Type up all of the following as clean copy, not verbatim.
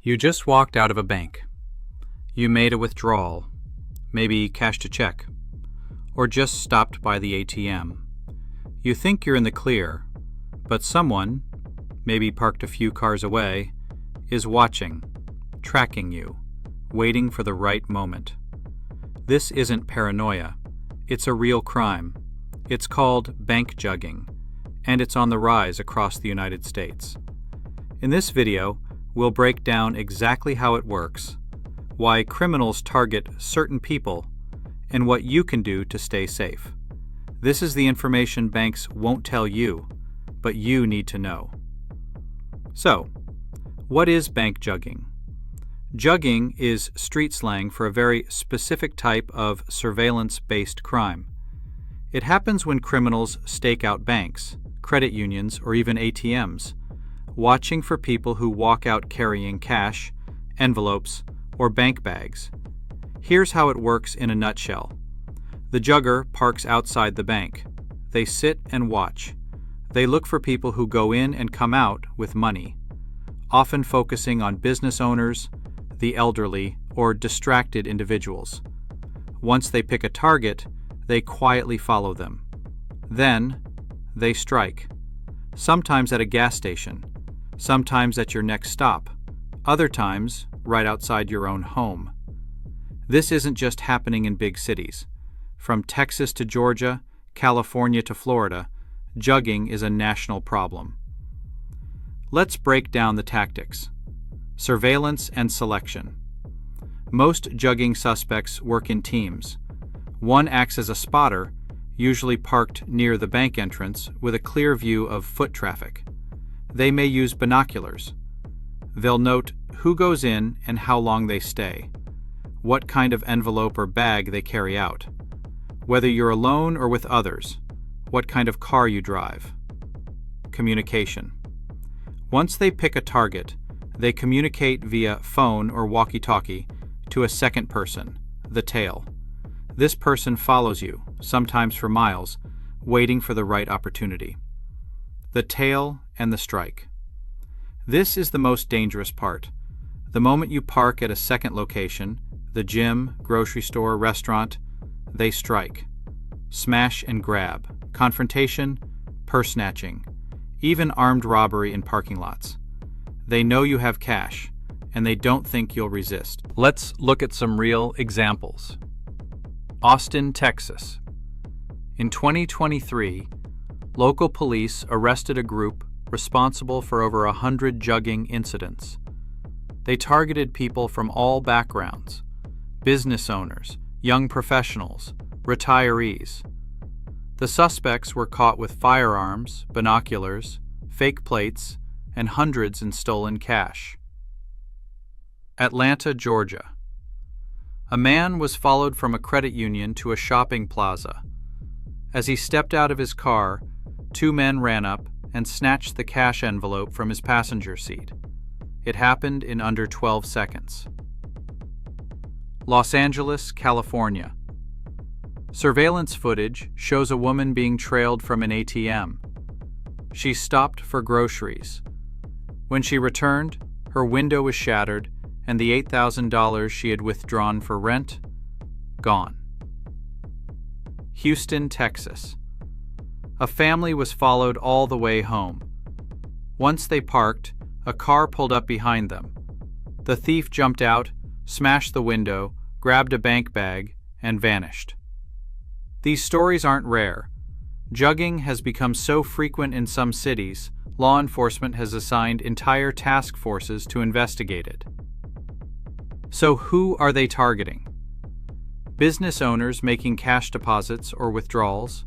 You just walked out of a bank. You made a withdrawal, maybe cashed a check, or just stopped by the ATM. You think you're in the clear, but someone, maybe parked a few cars away, is watching, tracking you, waiting for the right moment. This isn't paranoia. It's a real crime. It's called bank jugging, and it's on the rise across the United States. In this video, we'll break down exactly how it works, why criminals target certain people, and what you can do to stay safe. This is the information banks won't tell you, but you need to know. So, what is bank jugging? Jugging is street slang for a very specific type of surveillance-based crime. It happens when criminals stake out banks, credit unions, or even ATMs, watching for people who walk out carrying cash, envelopes, or bank bags. Here's how it works in a nutshell. The jugger parks outside the bank. They sit and watch. They look for people who go in and come out with money, often focusing on business owners, the elderly, or distracted individuals. Once they pick a target, they quietly follow them. Then, they strike. Sometimes at a gas station, sometimes at your next stop, other times right outside your own home. This isn't just happening in big cities. From Texas to Georgia, California to Florida, jugging is a national problem. Let's break down the tactics. Surveillance and selection. Most jugging suspects work in teams. One acts as a spotter, usually parked near the bank entrance with a clear view of foot traffic. They may use binoculars. They'll note who goes in and how long they stay, what kind of envelope or bag they carry out, whether you're alone or with others, what kind of car you drive. Communication. Once they pick a target, they communicate via phone or walkie-talkie to a second person, the tail. This person follows you, sometimes for miles, waiting for the right opportunity. The tail and the strike. This is the most dangerous part. The moment you park at a second location, the gym, grocery store, restaurant, they strike. Smash and grab, confrontation, purse snatching, even armed robbery in parking lots. They know you have cash, and they don't think you'll resist. Let's look at some real examples. Austin, Texas. In 2023, local police arrested a group responsible for over 100 jugging incidents. They targeted people from all backgrounds: business owners, young professionals, retirees. The suspects were caught with firearms, binoculars, fake plates, and hundreds in stolen cash. Atlanta, Georgia. A man was followed from a credit union to a shopping plaza. As he stepped out of his car, two men ran up and snatched the cash envelope from his passenger seat. It happened in under 12 seconds. Los Angeles, California. Surveillance footage shows a woman being trailed from an ATM. She stopped for groceries. When she returned, her window was shattered and the $8,000 she had withdrawn for rent, gone. Houston, Texas. A family was followed all the way home. Once they parked, a car pulled up behind them. The thief jumped out, smashed the window, grabbed a bank bag, and vanished. These stories aren't rare. Jugging has become so frequent in some cities, law enforcement has assigned entire task forces to investigate it. So who are they targeting? Business owners making cash deposits or withdrawals,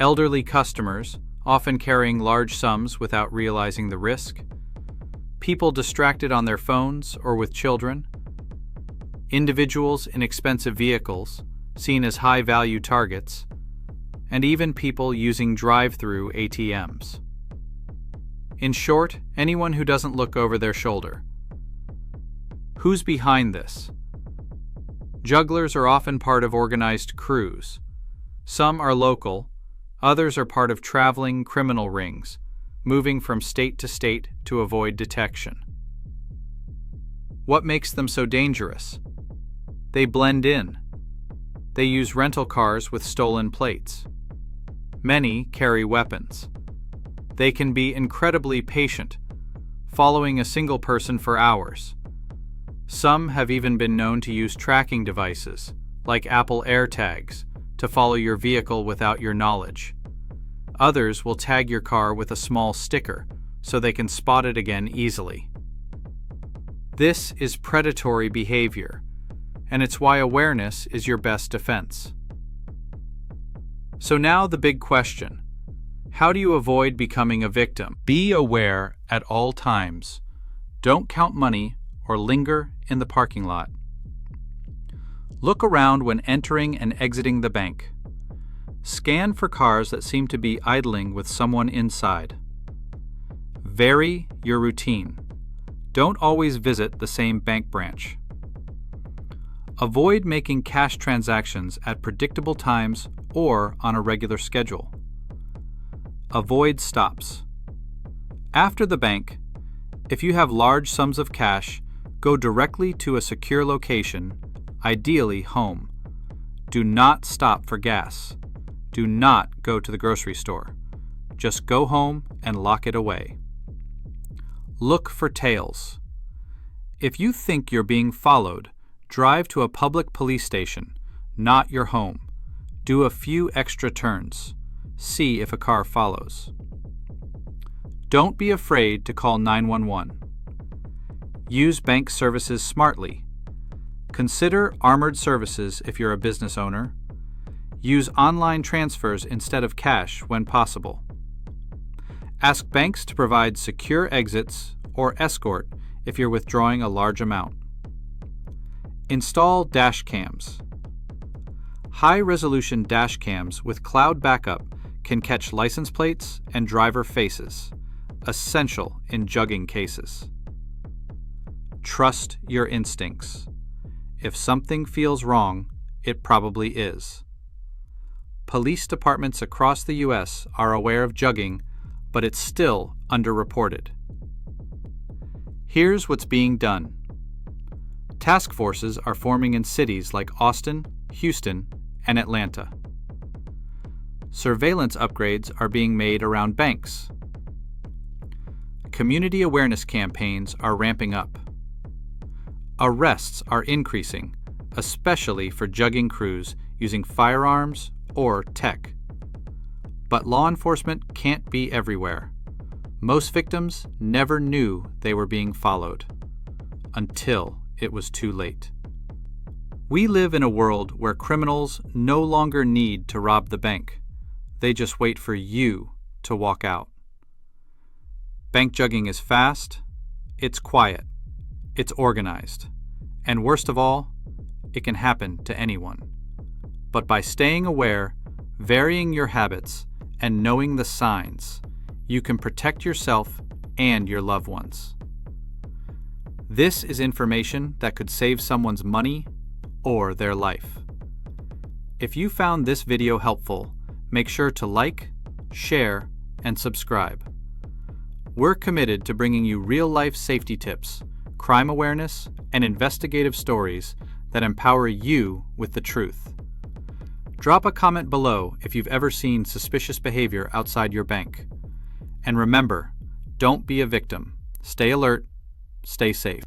elderly customers, often carrying large sums without realizing the risk, people distracted on their phones or with children, individuals in expensive vehicles, seen as high-value targets, and even people using drive-through ATMs. In short, anyone who doesn't look over their shoulder. Who's behind this? Jugglers are often part of organized crews. Some are local, others are part of traveling criminal rings, moving from state to state to avoid detection. What makes them so dangerous? They blend in. They use rental cars with stolen plates. Many carry weapons. They can be incredibly patient, following a single person for hours. Some have even been known to use tracking devices, like Apple AirTags, to follow your vehicle without your knowledge. Others will tag your car with a small sticker so they can spot it again easily. This is predatory behavior, and it's why awareness is your best defense. So now the big question: how do you avoid becoming a victim? Be aware at all times. Don't count money or linger in the parking lot. Look around when entering and exiting the bank. Scan for cars that seem to be idling with someone inside. Vary your routine. Don't always visit the same bank branch. Avoid making cash transactions at predictable times or on a regular schedule. Avoid stops. After the bank, if you have large sums of cash, go directly to a secure location, ideally home. Do not stop for gas. Do not go to the grocery store. Just go home and lock it away. Look for tails. If you think you're being followed, drive to a public police station, not your home. Do a few extra turns. See if a car follows. Don't be afraid to call 911. Use bank services smartly. Consider armored services if you're a business owner. Use online transfers instead of cash when possible. Ask banks to provide secure exits or escort if you're withdrawing a large amount. Install dash cams. High-resolution dash cams with cloud backup can catch license plates and driver faces, essential in jugging cases. Trust your instincts. If something feels wrong, it probably is. Police departments across the U.S. are aware of jugging, but it's still underreported. Here's what's being done. Task forces are forming in cities like Austin, Houston, and Atlanta. Surveillance upgrades are being made around banks. Community awareness campaigns are ramping up. Arrests are increasing, especially for jugging crews using firearms or tech. But law enforcement can't be everywhere. Most victims never knew they were being followed until it was too late. We live in a world where criminals no longer need to rob the bank. They just wait for you to walk out. Bank jugging is fast, it's quiet, it's organized, and worst of all, it can happen to anyone. But by staying aware, varying your habits, and knowing the signs, you can protect yourself and your loved ones. This is information that could save someone's money or their life. If you found this video helpful, make sure to like, share, and subscribe. We're committed to bringing you real-life safety tips, crime awareness, and investigative stories that empower you with the truth. Drop a comment below if you've ever seen suspicious behavior outside your bank. And remember, don't be a victim. Stay alert, stay safe.